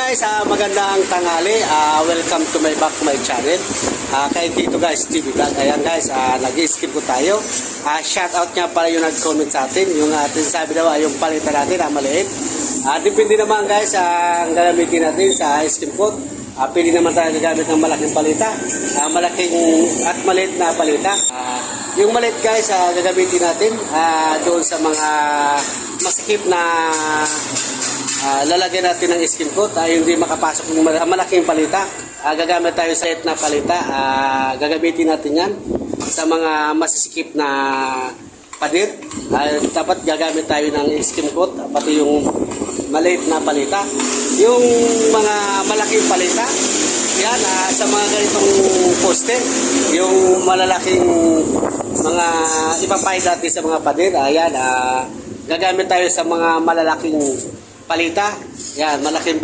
guys, magandang tanghali. Welcome to my channel. Kay dito guys, TV Vlog. Ayan guys, nag-skip ko tayo. Shout out nga pala yung nag-comment sa atin. Yung atin sabi daw yung palitan natin maliit. Depende naman guys ang gagamitin natin sa skim coat. Pili naman tayo gagamit ng malaking palita. Malaking at maliit na palita. Yung maliit guys, gagamitin natin doon sa mga masikip na lalagyan natin ng skim coat, hindi makapasok ng malaking palita. Gagamit tayo sa maliit na palita. Gagamitin natin yan sa mga masisikip na pader. Dapat gagamit tayo ng skim coat, pati yung maliit na palita. Yung mga malaking palita, yan, sa mga ganitong poste, yung malalaking mga ipapahid natin sa mga pader, ayan, gagamit tayo sa mga malalaking palita. Yan, malaking